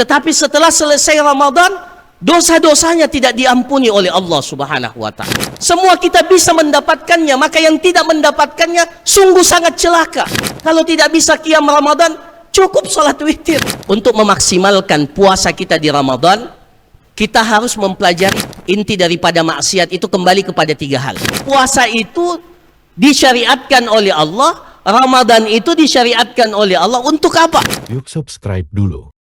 Tetapi setelah selesai Ramadan, dosa-dosanya tidak diampuni oleh Allah Subhanahu wa ta'ala. Semua kita bisa mendapatkannya, maka yang tidak mendapatkannya sungguh sangat celaka. Kalau tidak bisa qiyam Ramadan, cukup salat witir. Untuk memaksimalkan puasa kita di Ramadan, kita harus mempelajari inti daripada maksiat itu kembali kepada 3 hal. Puasa itu disyariatkan oleh Allah, Ramadan itu disyariatkan oleh Allah untuk apa? Yuk subscribe dulu.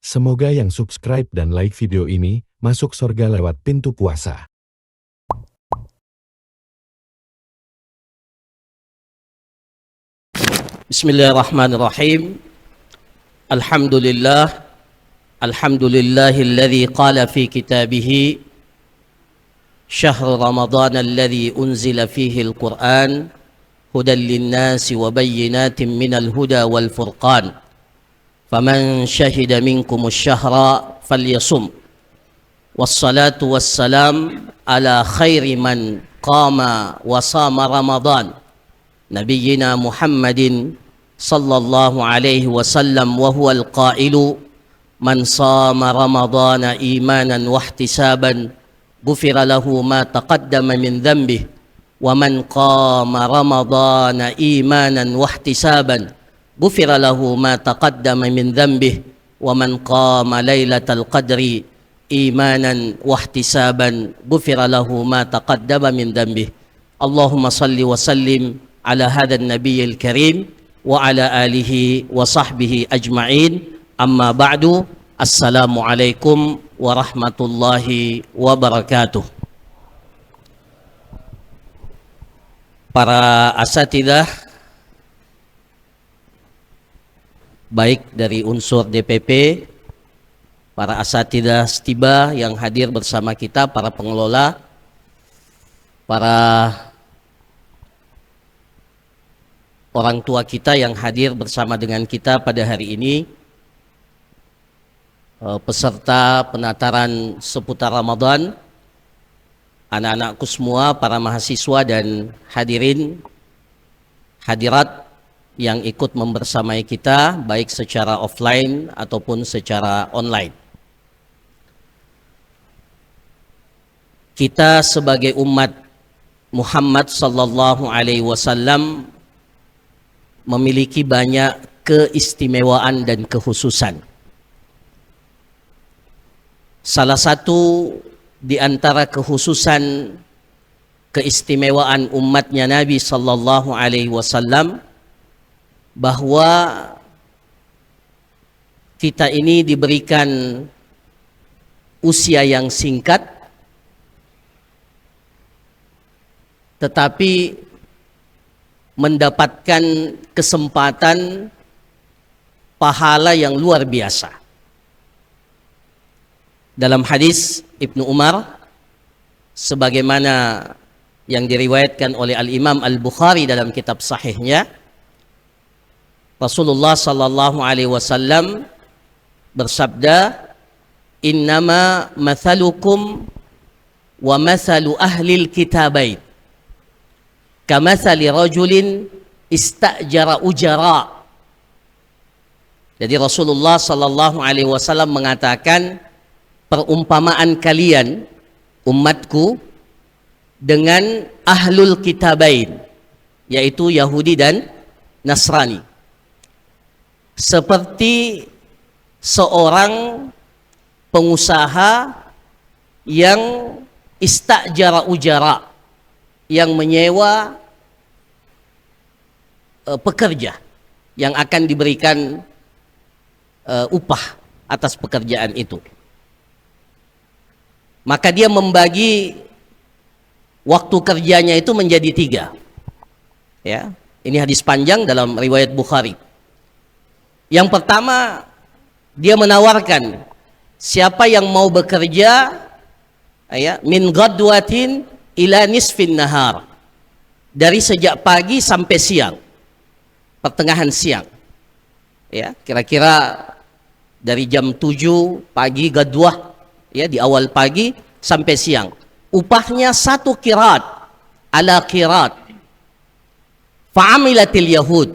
Semoga yang subscribe dan like video ini masuk surga lewat pintu puasa. Bismillahirrahmanirrahim. Alhamdulillah. Alhamdulillahilladzi qala fi kitabih syahr Ramadan alladzi unzila fihi al-Qur'an hudan lin-nasi wa bayyinatin minal huda wal furqan. Faman syahida minkum asy-syahra falyasum. Wassalatu wassalam ala khairi man qama wa sama Ramadan. Nabiyyina Muhammadin sallallahu alaihi wasallam wa huwa al-qailu man sama Ramadana imanan wa ihtisaban ghufira lahu ma taqaddama min dhanbihi wa man qama Ramadana imanan wa ihtisaban ghufira lahu ma taqaddama min dhanbihi wa man qama lailatal qadri imanan wa ihtisaban ghufira lahu ma taqaddama min dhanbihi. Allahumma salli wa sallim ala hadzal nabiyil karim wa ala alihi wa sahbihi ajma'in. Amma ba'du. Assalamualaikum warahmatullahi wabarakatuh. Para asatidzah baik dari unsur DPP, para asatidzah STIBA yang hadir bersama kita, para pengelola, para orang tua kita yang hadir bersama dengan kita pada hari ini, peserta penataran seputar Ramadan, anak-anakku semua, para mahasiswa dan hadirin hadirat yang ikut membersamai kita baik secara offline ataupun secara online. Kita sebagai umat Muhammad sallallahu alaihi wasallam memiliki banyak keistimewaan dan kekhususan. Salah satu di antara kekhususan keistimewaan umatnya Nabi sallallahu alaihi wasallam bahwa kita ini diberikan usia yang singkat, tetapi mendapatkan kesempatan pahala yang luar biasa. Dalam hadis Ibnu Umar, sebagaimana yang diriwayatkan oleh Al-Imam Al-Bukhari dalam kitab sahihnya, Rasulullah sallallahu alaihi wasallam bersabda, "Innama mathalukum wa mathalu ahlil kitabain kamathali rajulin istajara ujara." Jadi Rasulullah sallallahu alaihi wasallam mengatakan, perumpamaan kalian umatku dengan ahlul kitabain, yaitu Yahudi dan Nasrani, seperti seorang pengusaha yang istajara ujara, yang menyewa pekerja yang akan diberikan upah atas pekerjaan itu. Maka dia membagi waktu kerjanya itu menjadi 3. Ya, ini hadis panjang dalam riwayat Bukhari. Yang pertama, dia menawarkan siapa yang mau bekerja ya, min ghadwatin ila nisfin nahar, dari sejak pagi sampai siang, pertengahan siang. Ya, kira-kira dari jam 7 pagi gadwah, ya, di awal pagi sampai siang. Upahnya 1 qirat ala qirat. Fa'amilatil Yahud.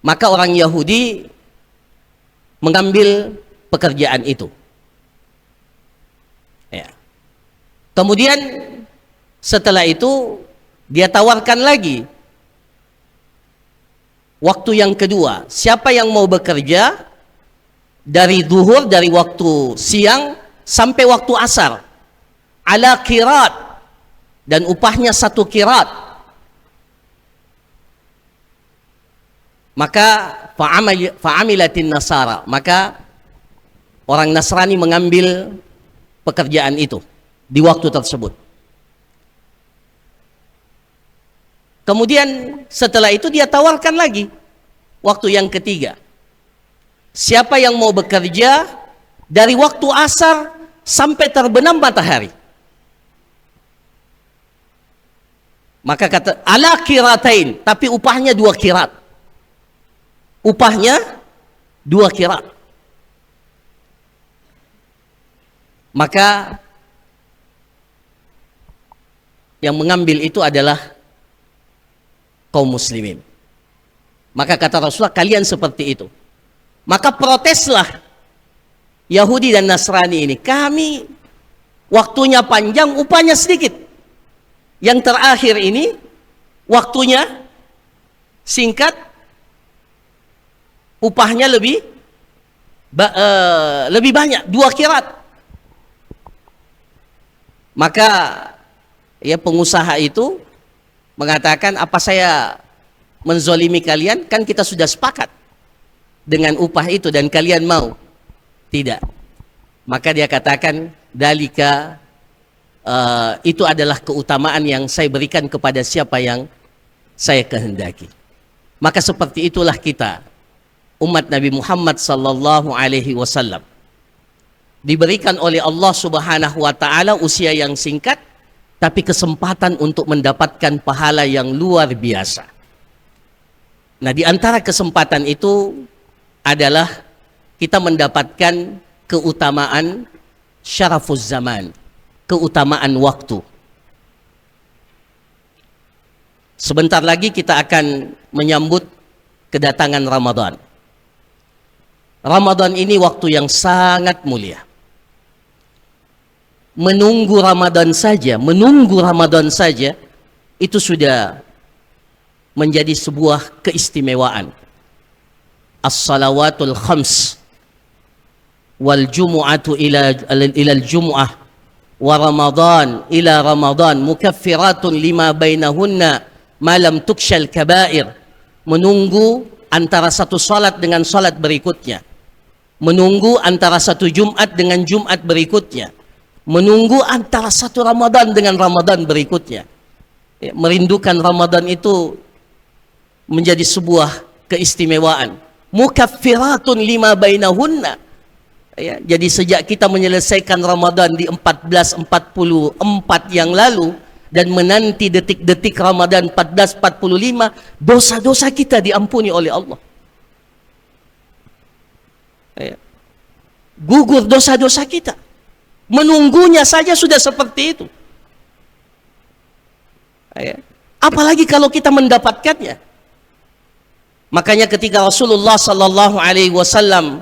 Maka orang Yahudi mengambil pekerjaan itu. Ya. Kemudian setelah itu dia tawarkan lagi waktu yang kedua. Siapa yang mau bekerja dari zuhur, dari waktu siang sampai waktu asar, ala qirat, dan upahnya 1 qirat. Maka fa'amilatin nasara, maka orang Nasrani mengambil pekerjaan itu di waktu tersebut. Kemudian setelah itu dia tawarkan lagi waktu yang ketiga. Siapa yang mau bekerja dari waktu asar sampai terbenam matahari, maka kata ala qiratain, tapi upahnya 2 qirat. Upahnya 2 qirat. Maka yang mengambil itu adalah kaum muslimin. Maka kata Rasulullah, kalian seperti itu. Maka proteslah Yahudi dan Nasrani ini. Kami waktunya panjang, upahnya sedikit. Yang terakhir ini waktunya singkat, upahnya lebih banyak, 2 qirat. Maka ya pengusaha itu mengatakan, apa saya menzolimi kalian? Kan kita sudah sepakat dengan upah itu dan kalian mau? Tidak. Maka dia katakan, dalika, itu adalah keutamaan yang saya berikan kepada siapa yang saya kehendaki. Maka seperti itulah kita, umat Nabi Muhammad sallallahu alaihi wasallam, diberikan oleh Allah Subhanahu wa taala usia yang singkat, tapi kesempatan untuk mendapatkan pahala yang luar biasa. Nah, di antara kesempatan itu adalah kita mendapatkan keutamaan syarafuz zaman, keutamaan waktu. Sebentar lagi kita akan menyambut kedatangan Ramadan. Ramadan ini waktu yang sangat mulia. Menunggu Ramadan saja itu sudah menjadi sebuah keistimewaan. As-salawatul khams wal jumu'atu ila al-jumu'ah wa Ramadan ila Ramadan mukaffiratun lima bainahunna ma lam tukshal kabair. Menunggu antara satu salat dengan salat berikutnya, menunggu antara satu Jumat dengan Jumat berikutnya, menunggu antara satu Ramadan dengan Ramadan berikutnya. Ya, merindukan Ramadan itu menjadi sebuah keistimewaan. Mukaffiratun lima bainahunna. Ya, jadi sejak kita menyelesaikan Ramadan di 1444 yang lalu dan menanti detik-detik Ramadan 1445, dosa-dosa kita diampuni oleh Allah. Ya. Gugur dosa-dosa kita. Menunggunya saja sudah seperti itu. Ya. Apalagi kalau kita mendapatkannya. Makanya ketika Rasulullah sallallahu alaihi wasallam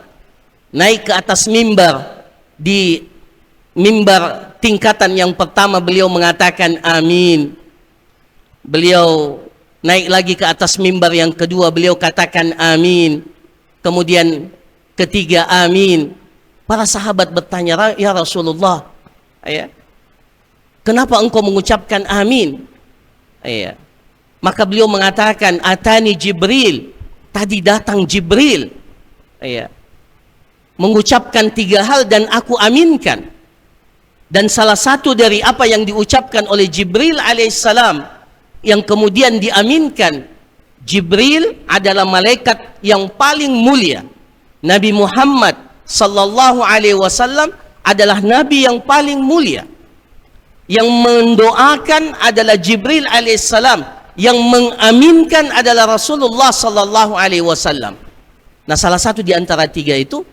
naik ke atas mimbar, di mimbar tingkatan yang pertama beliau mengatakan amin. Beliau naik lagi ke atas mimbar yang kedua, beliau katakan amin. Kemudian ketiga amin. Para sahabat bertanya, ya Rasulullah, ya, kenapa engkau mengucapkan amin? Ya. Maka beliau mengatakan, atani Jibril, tadi datang Jibril, ya, mengucapkan 3 hal dan aku aminkan. Dan salah satu dari apa yang diucapkan oleh Jibril alaihissalam yang kemudian diaminkan, Jibril adalah malaikat yang paling mulia. Nabi Muhammad sallallahu alaihi wasallam adalah nabi yang paling mulia. Yang mendoakan adalah Jibril alaihissalam, yang mengaminkan adalah Rasulullah sallallahu alaihi wasallam. Nah, salah satu di antara 3 itu,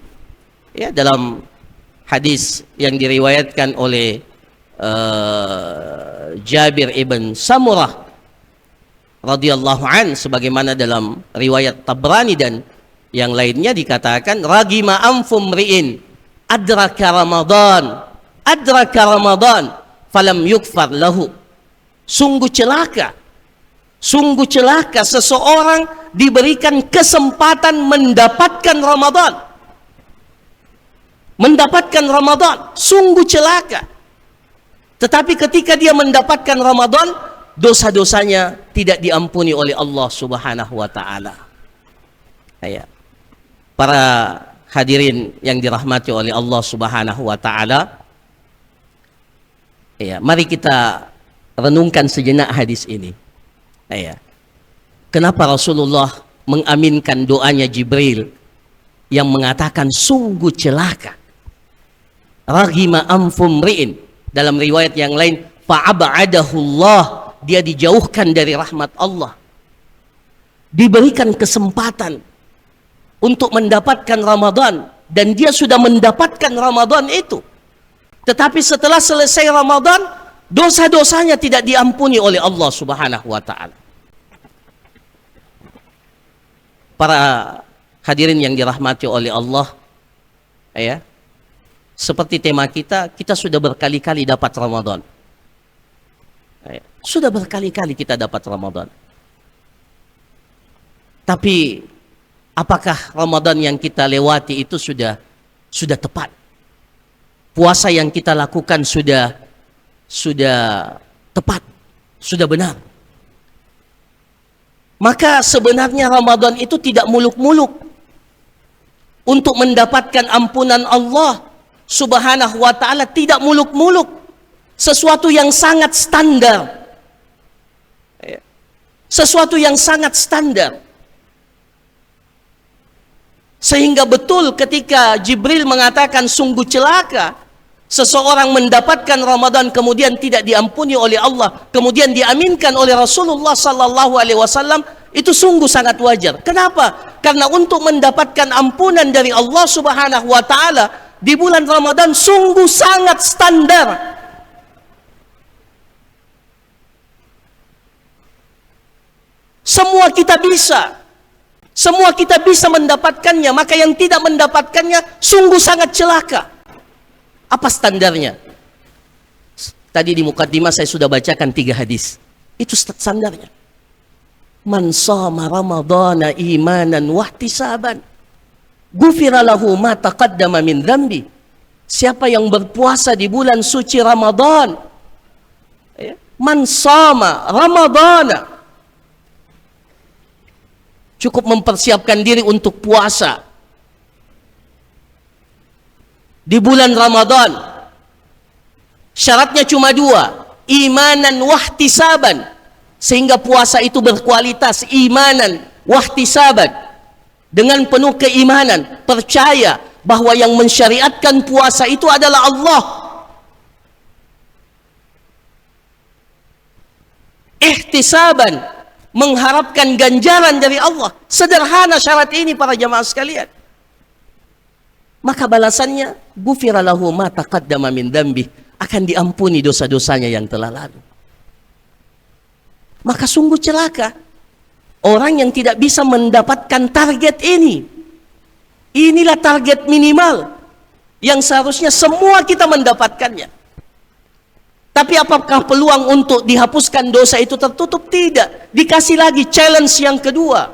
ya, dalam hadis yang diriwayatkan oleh Jabir ibn Samurah radhiyallahu an, sebagaimana dalam riwayat Tabrani dan yang lainnya dikatakan, ragima anfum ri'in adraka Ramadan falam yukfar lahu. Sungguh celaka seseorang diberikan kesempatan mendapatkan Ramadan, sungguh celaka. Tetapi ketika dia mendapatkan Ramadan, dosa-dosanya tidak diampuni oleh Allah Subhanahu wa taala. Ya. Para hadirin yang dirahmati oleh Allah Subhanahu wa taala, ya, mari kita renungkan sejenak hadis ini. Ya. Kenapa Rasulullah mengaminkan doanya Jibril yang mengatakan sungguh celaka? Raghima anfum ri'in. Dalam riwayat yang lain, fa'ab'adahullah, dia dijauhkan dari rahmat Allah. Diberikan kesempatan untuk mendapatkan Ramadan, dan dia sudah mendapatkan Ramadan itu. Tetapi setelah selesai Ramadan, dosa-dosanya tidak diampuni oleh Allah Subhanahu wa taala. Para hadirin yang dirahmati oleh Allah, ya. Seperti tema kita sudah berkali-kali dapat Ramadan. Ya. Sudah berkali-kali kita dapat Ramadan. Tapi apakah Ramadan yang kita lewati itu sudah tepat? Puasa yang kita lakukan sudah tepat, sudah benar. Maka sebenarnya Ramadan itu tidak muluk-muluk untuk mendapatkan ampunan Allah Subhanahu wa ta'ala, tidak muluk-muluk. Sesuatu yang sangat standar. Sesuatu yang sangat standar. Sehingga betul ketika Jibril mengatakan sungguh celaka seseorang mendapatkan Ramadan kemudian tidak diampuni oleh Allah, kemudian diaminkan oleh Rasulullah sallallahu alaihi wasallam, itu sungguh sangat wajar. Kenapa? Karena untuk mendapatkan ampunan dari Allah Subhanahu wa taala di bulan Ramadan sungguh sangat standar. Semua kita bisa mendapatkannya, maka yang tidak mendapatkannya sungguh sangat celaka. Apa standarnya? Tadi di mukaddimah saya sudah bacakan 3 hadis. Itu standarnya. Man shama ramadhana imanan wahtisaban, ghufira lahu ma taqaddama min dzambi. Siapa yang berpuasa di bulan suci Ramadan, man shama ramadhana, cukup mempersiapkan diri untuk puasa di bulan Ramadan. Syaratnya cuma 2, imanan wahtisaban, sehingga puasa itu berkualitas, imanan wahtisaban, dengan penuh keimanan, percaya bahwa yang mensyariatkan puasa itu adalah Allah. Ihtisaban, mengharapkan ganjaran dari Allah. Sederhana syarat ini para jamaah sekalian. Maka balasannya, ghufira lahu ma taqaddama min dzambi, akan diampuni dosa-dosanya yang telah lalu. Maka sungguh celaka orang yang tidak bisa mendapatkan target ini. Inilah target minimal yang seharusnya semua kita mendapatkannya. Tapi apakah peluang untuk dihapuskan dosa itu tertutup? Tidak. Dikasih lagi challenge yang kedua.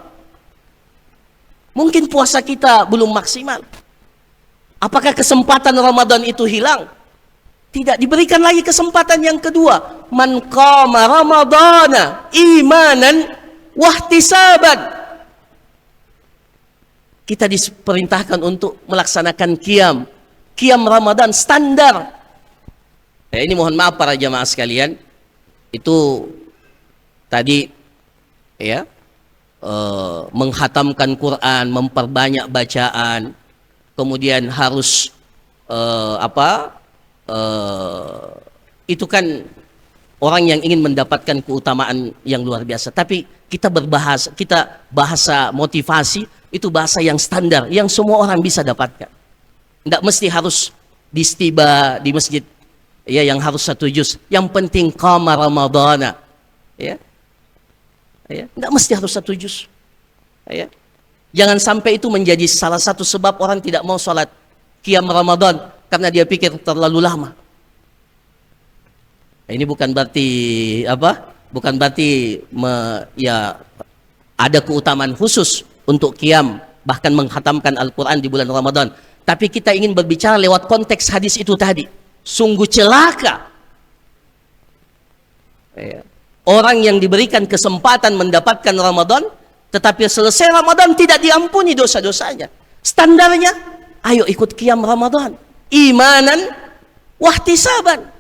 Mungkin puasa kita belum maksimal. Apakah kesempatan Ramadan itu hilang? Tidak, diberikan lagi kesempatan yang kedua. Man qama ramadhana imanan wahtisaban. Kita diperintahkan untuk melaksanakan qiyam Ramadan standar. Ini mohon maaf para jamaah sekalian, itu tadi ya menghatamkan Quran, memperbanyak bacaan, kemudian harus itu kan orang yang ingin mendapatkan keutamaan yang luar biasa. Tapi kita bahasa motivasi itu bahasa yang standar, yang semua orang bisa dapatkan. Tidak mesti harus diistiba di masjid, ya, yang harus 1 juz. Yang penting qama ramadhana, ya. Ya, tidak mesti harus 1 juz. Ya. Jangan sampai itu menjadi salah satu sebab orang tidak mau sholat qiyam Ramadan karena dia pikir terlalu lama. Ini bukan berarti apa? Bukan berarti ya ada keutamaan khusus untuk qiyam bahkan menghatamkan Al-Quran di bulan Ramadan. Tapi kita ingin berbicara lewat konteks hadis itu tadi. Sungguh celaka orang yang diberikan kesempatan mendapatkan Ramadan, tetapi selesai Ramadan tidak diampuni dosa-dosanya. Standarnya, ayo ikut qiyam Ramadan, imanan wahtisaban.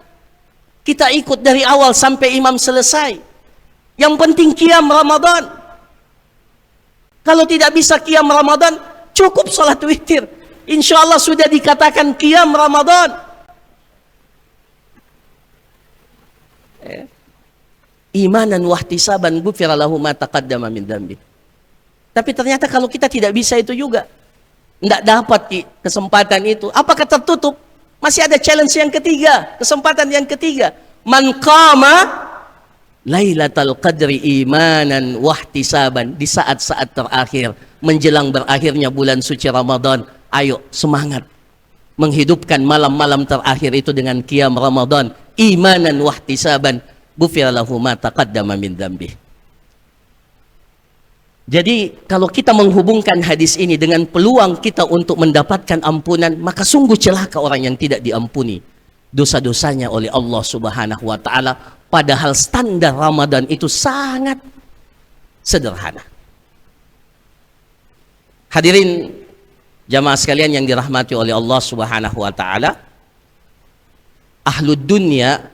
Kita ikut dari awal sampai imam selesai. Yang penting qiyam Ramadan. Kalau tidak bisa qiyam Ramadan, cukup salat witir. Insya Allah sudah dikatakan qiyam Ramadan. Imanan wahtisaban ghufira lahu ma taqaddama min dzambi. Tapi ternyata kalau kita tidak bisa itu juga, tidak dapat kesempatan itu, apakah tertutup? Masih ada challenge yang ketiga, kesempatan yang ketiga. Man qama Lailatul Qadri imanan wahtisaban, di saat-saat terakhir menjelang berakhirnya bulan suci Ramadan, ayo semangat menghidupkan malam-malam terakhir itu dengan qiyam Ramadan, imanan wahtisaban ghufira lahu ma taqaddama min dzambi. Jadi kalau kita menghubungkan hadis ini dengan peluang kita untuk mendapatkan ampunan, maka sungguh celaka orang yang tidak diampuni dosa-dosanya oleh Allah Subhanahu wa taala, padahal standar Ramadan itu sangat sederhana. Hadirin jamaah sekalian yang dirahmati oleh Allah Subhanahu wa taala, ahlud dunya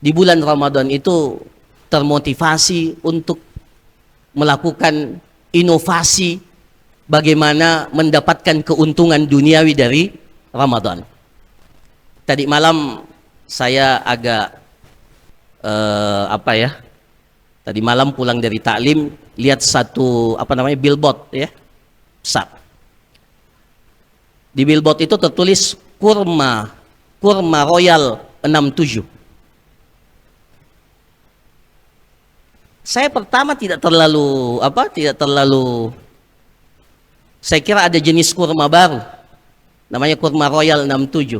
di bulan Ramadan itu termotivasi untuk melakukan inovasi bagaimana mendapatkan keuntungan duniawi dari Ramadan. Tadi malam saya agak tadi malam pulang dari taklim, lihat satu billboard ya, besar. Di billboard itu tertulis kurma Royal 67. Saya pertama tidak terlalu, saya kira ada jenis kurma baru, namanya kurma Royal 67.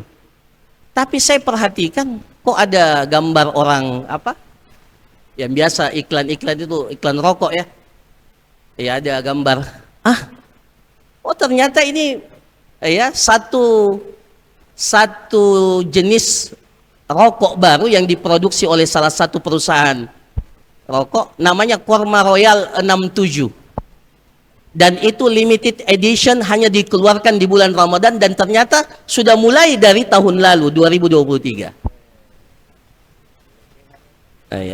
Tapi saya perhatikan, kok ada gambar orang, yang biasa iklan-iklan itu, iklan rokok ya. Ya ada gambar, oh ternyata ini, satu jenis rokok baru yang diproduksi oleh salah satu perusahaan rokok, namanya Kurma Royal 67, dan itu limited edition, hanya dikeluarkan di bulan Ramadan, dan ternyata sudah mulai dari tahun lalu 2023.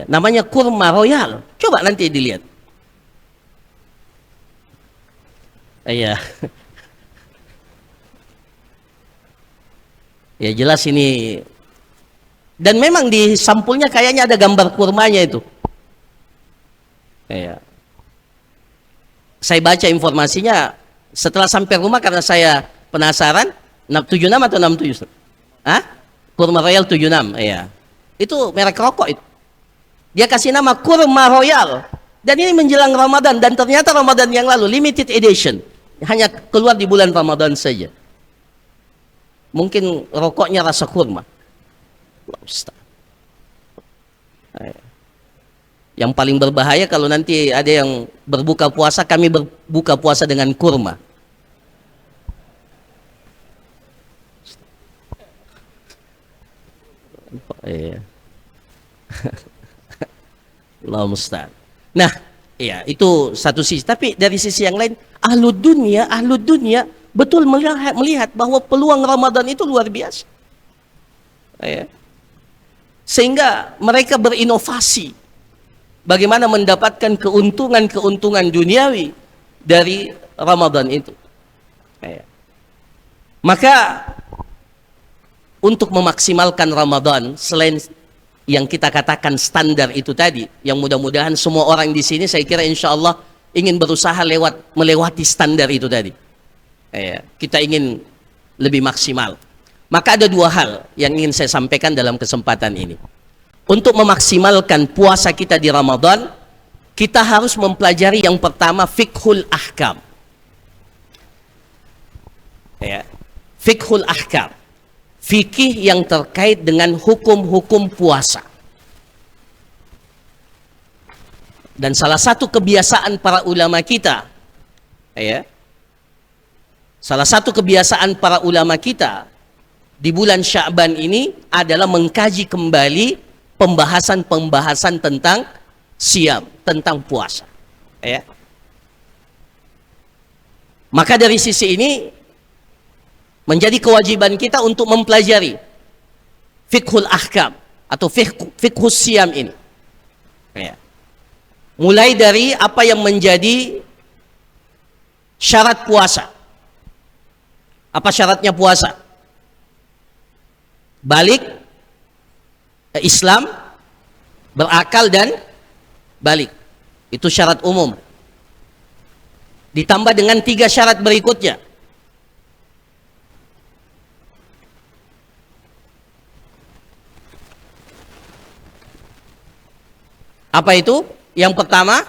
Namanya Kurma Royal, coba nanti dilihat. Ya jelas ini, dan memang di sampulnya kayaknya ada gambar kurmanya itu. Saya baca informasinya setelah sampai rumah karena saya penasaran. 76 atau 67? Kurma Royal 76. Itu merek rokok itu. Dia kasih nama Kurma Royal. Dan ini menjelang Ramadan, dan ternyata Ramadan yang lalu limited edition, hanya keluar di bulan Ramadan saja. Mungkin rokoknya rasa kurma. Yang paling berbahaya kalau nanti ada yang berbuka puasa, kami berbuka puasa dengan kurma. Allah musta'an. Nah, itu satu sisi. Tapi dari sisi yang lain, ahlud dunia betul melihat bahwa peluang Ramadan itu luar biasa. Sehingga mereka berinovasi bagaimana mendapatkan keuntungan duniawi dari Ramadan itu. Maka untuk memaksimalkan Ramadan, selain yang kita katakan standar itu tadi, yang mudah-mudahan semua orang di sini, saya kira insya Allah ingin berusaha melewati standar itu tadi. Kita ingin lebih maksimal. Maka ada dua hal yang ingin saya sampaikan dalam kesempatan ini. Untuk memaksimalkan puasa kita di Ramadan, kita harus mempelajari yang pertama fiqhul ahkam. Ya. Fiqhul ahkam. Fikih yang terkait dengan hukum-hukum puasa. Dan salah satu kebiasaan para ulama kita, ya, salah satu kebiasaan para ulama kita di bulan Sya'ban ini adalah mengkaji kembali pembahasan-pembahasan tentang siam, tentang puasa. Ya. Maka dari sisi ini menjadi kewajiban kita untuk mempelajari fiqhul ahkam atau fiqhus siam ini. Ya. Mulai dari apa yang menjadi syarat puasa. Apa syaratnya puasa? Balik, Islam, berakal dan balik. Itu syarat umum. Ditambah dengan 3 syarat berikutnya. Apa itu? Yang pertama,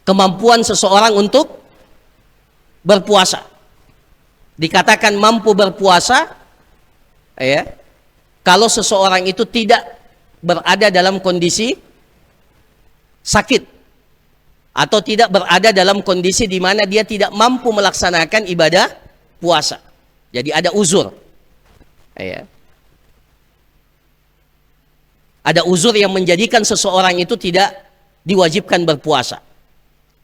kemampuan seseorang untuk berpuasa. Dikatakan mampu berpuasa, ya, kalau seseorang itu tidak berada dalam kondisi sakit atau tidak berada dalam kondisi di mana dia tidak mampu melaksanakan ibadah puasa. Jadi ada uzur. Ya. Ada uzur yang menjadikan seseorang itu tidak diwajibkan berpuasa.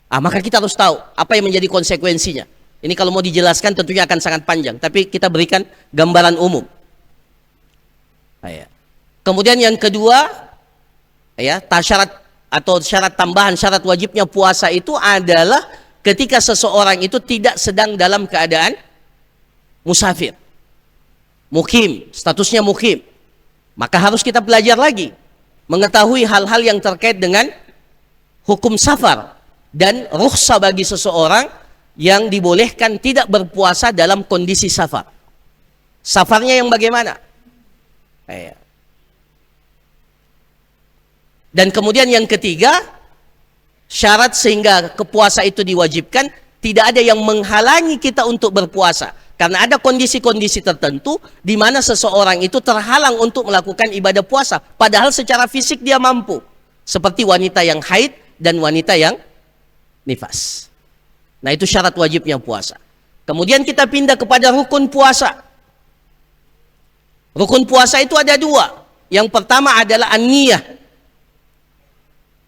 Maka kita harus tahu apa yang menjadi konsekuensinya. Ini kalau mau dijelaskan tentunya akan sangat panjang, tapi kita berikan gambaran umum. Ya. Kemudian yang kedua, ya, syarat atau syarat tambahan syarat wajibnya puasa itu adalah ketika seseorang itu tidak sedang dalam keadaan musafir, mukim, statusnya mukim. Maka harus kita belajar lagi, mengetahui hal-hal yang terkait dengan hukum safar dan rukhsah bagi seseorang yang dibolehkan tidak berpuasa dalam kondisi safar. Safarnya yang bagaimana? Dan kemudian yang ketiga, syarat sehingga kepuasa itu diwajibkan, tidak ada yang menghalangi kita untuk berpuasa. Karena ada kondisi-kondisi tertentu di mana seseorang itu terhalang untuk melakukan ibadah puasa. Padahal secara fisik dia mampu. Seperti wanita yang haid dan wanita yang nifas. Nah, itu syarat wajibnya puasa. Kemudian kita pindah kepada rukun puasa. Rukun puasa itu ada 2. Yang pertama adalah an-niyah.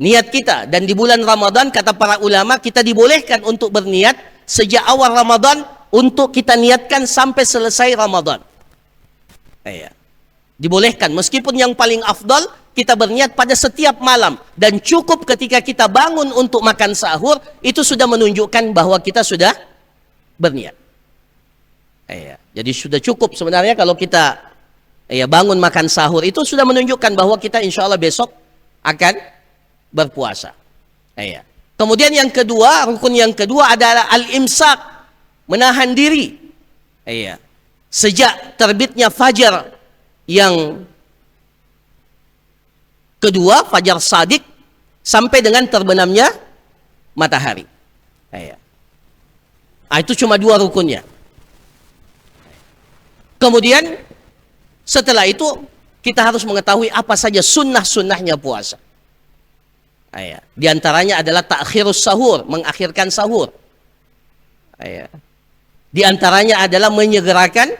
Niat kita. Dan di bulan Ramadan kata para ulama kita dibolehkan untuk berniat sejak awal Ramadan untuk kita niatkan sampai selesai Ramadan. Dibolehkan. Meskipun yang paling afdal kita berniat pada setiap malam. Dan cukup ketika kita bangun untuk makan sahur, itu sudah menunjukkan bahwa kita sudah berniat. Jadi sudah cukup sebenarnya kalau kita bangun makan sahur, itu sudah menunjukkan bahwa kita insya Allah besok akan berpuasa. Kemudian yang kedua, rukun yang kedua adalah al-imsak. Menahan diri. Sejak terbitnya fajar yang kedua, fajar sadik, sampai dengan terbenamnya matahari. Itu cuma 2 rukunnya. Kemudian setelah itu kita harus mengetahui apa saja sunnah-sunnahnya puasa. Di antaranya adalah ta'khirus sahur, mengakhirkan sahur. Di antaranya adalah menyegerakan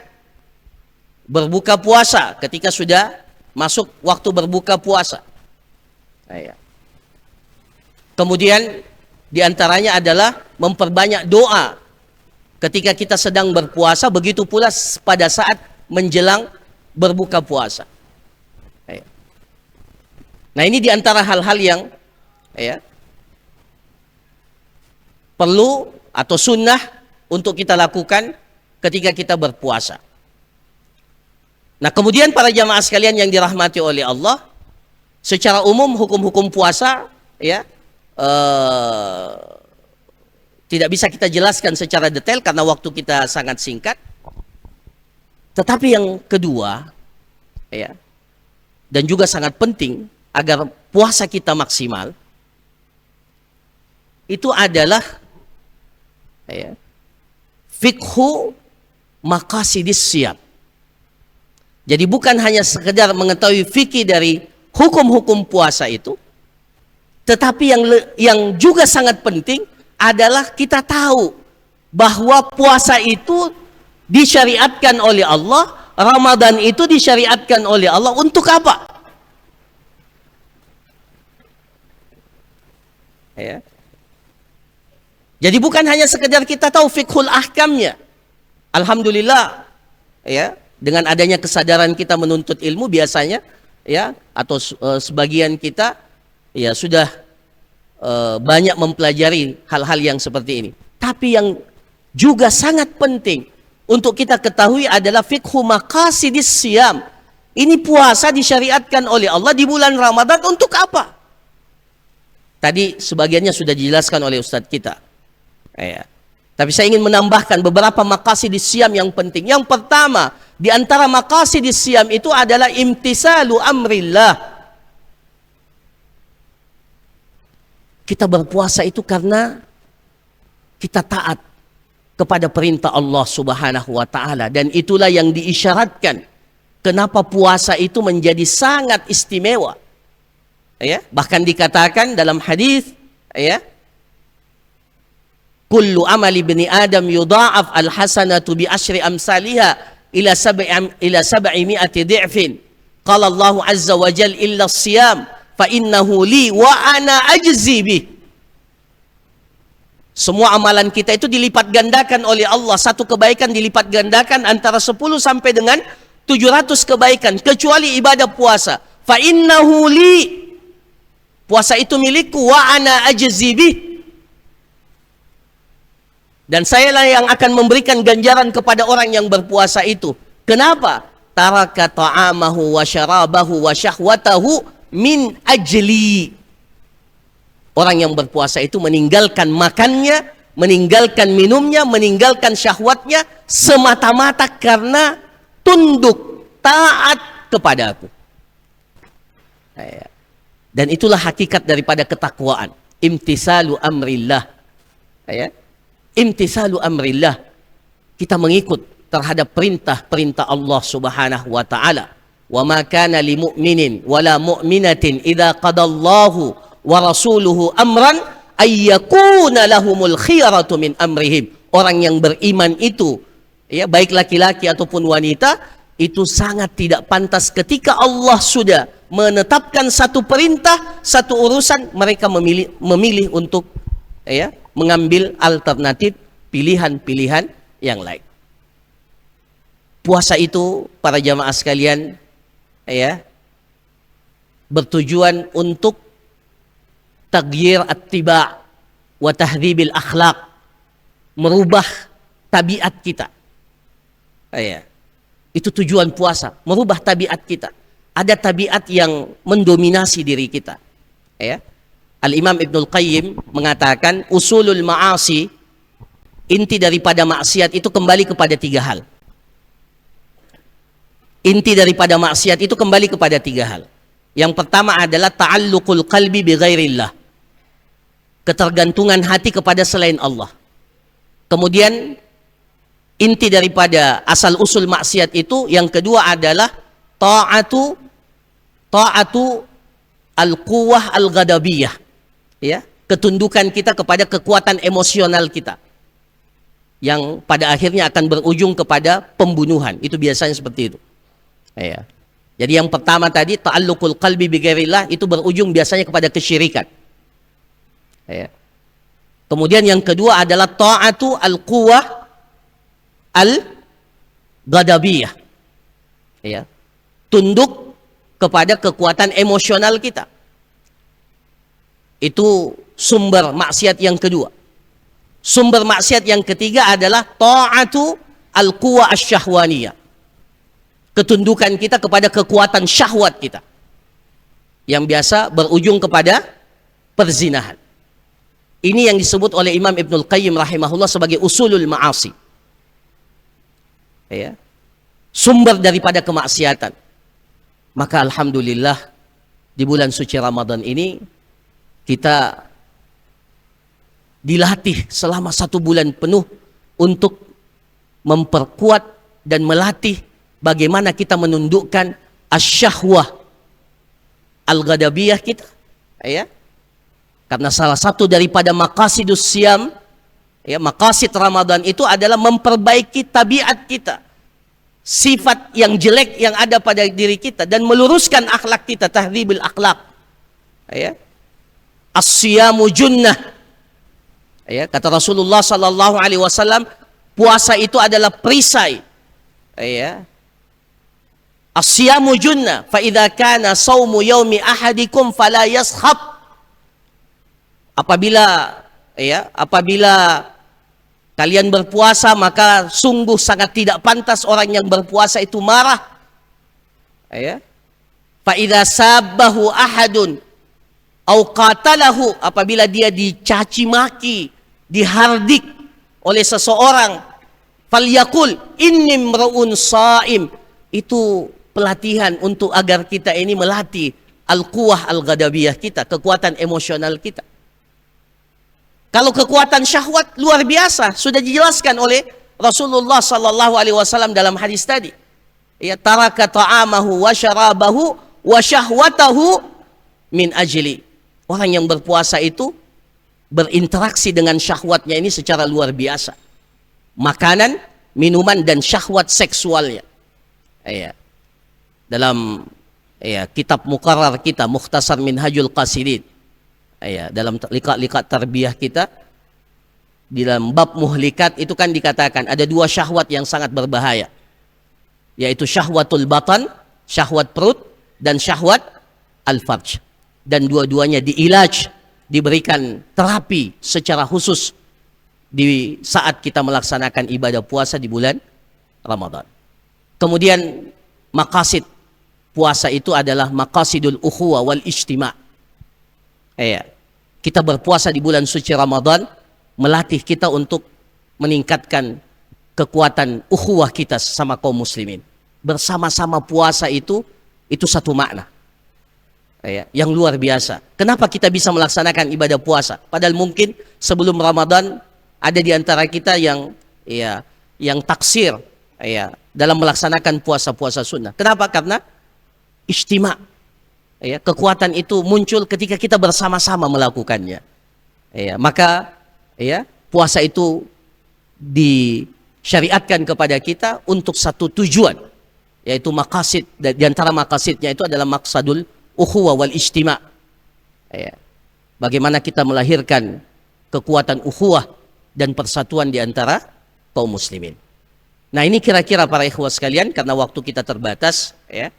berbuka puasa ketika sudah masuk waktu berbuka puasa. Kemudian di antaranya adalah memperbanyak doa ketika kita sedang berpuasa, begitu pula pada saat menjelang berbuka puasa. Nah, ini di antara hal-hal yang perlu atau sunnah untuk kita lakukan ketika kita berpuasa. Nah, kemudian para jamaah sekalian yang dirahmati oleh Allah, secara umum hukum-hukum puasa tidak bisa kita jelaskan secara detail karena waktu kita sangat singkat. Tetapi yang kedua, dan juga sangat penting agar puasa kita maksimal, itu adalah Fiqhu maqasidis siyam. Jadi bukan hanya sekedar mengetahui fikih dari hukum-hukum puasa itu, tetapi yang juga sangat penting adalah kita tahu bahwa puasa itu disyariatkan oleh Allah, Ramadan itu disyariatkan oleh Allah untuk apa? Ya. Jadi bukan hanya sekedar kita tahu fiqhul ahkamnya. Alhamdulillah, ya, dengan adanya kesadaran kita menuntut ilmu biasanya, ya, atau sebagian kita, ya, sudah banyak mempelajari hal-hal yang seperti ini. Tapi yang juga sangat penting untuk kita ketahui adalah fiqhu maqasidis siyam. Ini puasa disyariatkan oleh Allah di bulan Ramadan untuk apa? Tadi sebagiannya sudah dijelaskan oleh Ustadz kita. Ya. Tapi saya ingin menambahkan beberapa maqasidis siyam yang penting. Yang pertama, di antara maqasidis siyam itu adalah imtisalu amrillah. Kita berpuasa itu karena kita taat kepada perintah Allah Subhanahu wa taala, dan itulah yang diisyaratkan kenapa puasa itu menjadi sangat istimewa. Ya, bahkan dikatakan dalam hadis, ya, kullu amali ibni adam yudha'af al-hasanatu bi asyri amsalha ila sab'i mi'ati di'fin. Qala Allah azza wa jalla illa as-siyam fa innahu li wa ana ajzi bih. Semua amalan kita itu dilipat gandakan oleh Allah. Satu kebaikan dilipat gandakan antara 10 sampai dengan 700 kebaikan, kecuali ibadah puasa. Fa innahu li, puasa itu milikku, wa ana ajzi bih, dan sayalah yang akan memberikan ganjaran kepada orang yang berpuasa itu. Kenapa? Taraka ta'amahu wa syarabahu wa syahwatahu min ajli. Orang yang berpuasa itu meninggalkan makannya, meninggalkan minumnya, meninggalkan syahwatnya semata-mata karena tunduk, taat kepada aku. Dan itulah hakikat daripada ketakwaan. Imtisalu amrillah. Imtisalu amrillah. Kita mengikut terhadap perintah-perintah Allah Subhanahu wa taala. Wa ma kana li mu'minin wala mu'minatin idza qadallahu wa rasuluhu amran ay yakuna lahumul khiyaratu min amrihim. Orang yang beriman itu, ya, baik laki-laki ataupun wanita, itu sangat tidak pantas ketika Allah sudah menetapkan satu perintah, satu urusan, mereka memilih untuk, ya, mengambil alternatif pilihan-pilihan yang lain. Puasa itu, para jamaah sekalian, ya, bertujuan untuk taghyir at-tiba' wa tahdhibil akhlaq, merubah tabiat kita. Ya. Itu tujuan puasa, merubah tabiat kita. Ada tabiat yang mendominasi diri kita. Ya. Al-Imam Ibnul Qayyim mengatakan usulul ma'asi, inti daripada maksiat itu kembali kepada 3 hal. Inti daripada maksiat itu kembali kepada 3 hal. Yang pertama adalah ta'alluqul qalbi bi ghairillah. Ketergantungan hati kepada selain Allah. Kemudian inti daripada asal usul maksiat itu yang kedua adalah ta'atu al-quwwah al-ghadabiyah. Ya, ketundukan kita kepada kekuatan emosional kita, yang pada akhirnya akan berujung kepada pembunuhan. Itu biasanya seperti itu. Ya. Jadi yang pertama tadi, ta'alluqul qalbi bi ghairillah, itu berujung biasanya kepada kesyirikan. Ya. Kemudian yang kedua adalah ta'atu al-quwwah al-ghadabiyah. Ya. Tunduk kepada kekuatan emosional kita. Itu sumber maksiat yang kedua. Sumber maksiat yang ketiga adalah ta'atu al-quwwah asy-syahwaniyah. Ketundukan kita kepada kekuatan syahwat kita, yang biasa berujung kepada perzinahan. Ini yang disebut oleh Imam Ibnul Qayyim rahimahullah sebagai usulul ma'asi. Ya. Sumber daripada kemaksiatan. Maka alhamdulillah di bulan suci Ramadan ini kita dilatih selama 1 bulan penuh untuk memperkuat dan melatih bagaimana kita menundukkan asyahwah al-ghadabiyah kita, ya. Karena salah satu daripada maqasidus siyam, ya, maqasid Ramadan itu adalah memperbaiki tabiat kita, sifat yang jelek yang ada pada diri kita, dan meluruskan akhlak kita, tahdzibul akhlak, ya. As-siyamu junnah, ya, kata Rasulullah sallallahu alaihi wasallam, puasa itu adalah perisai, ya. As-siyamu junnah fa idza kana saumu yaumi ahadikum fala yaskhab. Apabila kalian berpuasa, maka sungguh sangat tidak pantas orang yang berpuasa itu marah, ya. Fa idza sabbahu ahadun au qatalahu, apabila dia dicaci maki, dihardik oleh seseorang, falyaqul inni mraun shaim. Itu pelatihan untuk agar kita ini melatih al-quwah al-ghadabiyah kita, kekuatan emosional kita. Kalau kekuatan syahwat luar biasa, sudah dijelaskan oleh Rasulullah sallallahu alaihi wasallam dalam hadis tadi. Ya, taraka ta'amahu wa syarabahu wa syahwatahu min ajli. Orang yang berpuasa itu berinteraksi dengan syahwatnya ini secara luar biasa. Makanan, minuman, dan syahwat seksualnya. Ya. Dalam kitab muqarrar kita, Mukhtasar Minhajul Qasidin, ya, dalam likat-likat tarbiyah kita, di dalam bab muhlikat itu kan dikatakan ada dua syahwat yang sangat berbahaya, yaitu syahwatul batan, syahwat perut, dan syahwat al-farj. Dan dua-duanya diilaj, diberikan terapi secara khusus di saat kita melaksanakan ibadah puasa di bulan Ramadan. Kemudian maqasid puasa itu adalah maqasidul ukhuwah wal ijtima'. Ya. Kita berpuasa di bulan suci Ramadan melatih kita untuk meningkatkan kekuatan ukhuwah kita sama kaum muslimin. Bersama-sama puasa itu satu makna, ya, yang luar biasa. Kenapa kita bisa melaksanakan ibadah puasa? Padahal mungkin sebelum Ramadan ada di antara kita yang taksir, ya, dalam melaksanakan puasa-puasa sunnah. Kenapa? Karena ijtima'. Ya, kekuatan itu muncul ketika kita bersama-sama melakukannya. Ya, maka ya, puasa itu disyariatkan kepada kita untuk satu tujuan, yaitu maqasid. Di antara maqasidnya itu adalah maqsadul ukhuwah wal ijtima'. Ya, bagaimana kita melahirkan kekuatan ukhuwah dan persatuan di antara kaum muslimin. Nah, ini kira-kira para ikhwah sekalian, karena waktu kita terbatas, ya.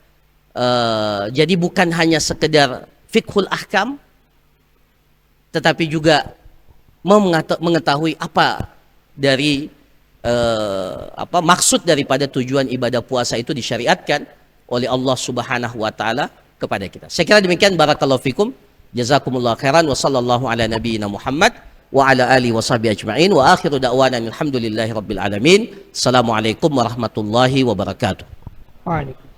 Jadi bukan hanya sekedar fiqhul ahkam, tetapi juga mengetahui apa dari maksud daripada tujuan ibadah puasa itu disyariatkan oleh Allah Subhanahu wa taala kepada kita. Saya kira demikian. Barakallahu fikum. Jazakumullah khairan wa sallallahu ala nabiyyina Muhammad wa ala alihi wa sahbihi ajma'in wa akhiru da'wana alhamdulillahi rabbil alamin. Assalamualaikum warahmatullahi wabarakatuh. Waalaikumsalam.